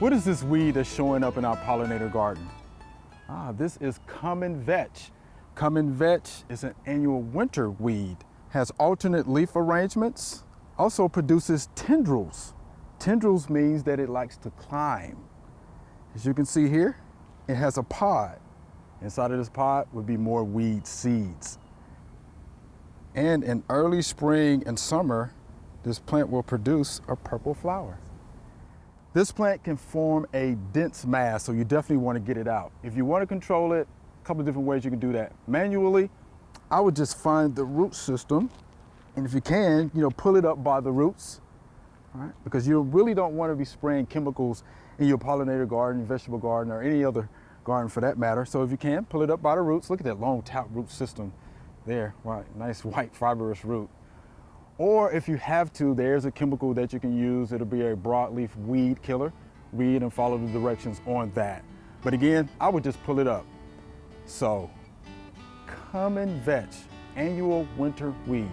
What is this weed that's showing up in our pollinator garden? This is common vetch. Common vetch is an annual winter weed, has alternate leaf arrangements, also produces tendrils. Tendrils means that it likes to climb. As you can see here, it has a pod. Inside of this pod would be more weed seeds. And in early spring and summer, this plant will produce a purple flower. This plant can form a dense mass, so you definitely want to get it out. If you want to control it, a couple of different ways you can do that. Manually, I would just find the root system, and if you can, pull it up by the roots, right? Because you really don't want to be spraying chemicals in your pollinator garden, vegetable garden, or any other garden for that matter. So if you can, pull it up by the roots. Look at that long tap root system there, right? Nice white fibrous root. Or if you have to, there's a chemical that you can use. It'll be a broadleaf weed killer. Read and follow the directions on that. But again, I would just pull it up. So, common vetch, annual winter weed.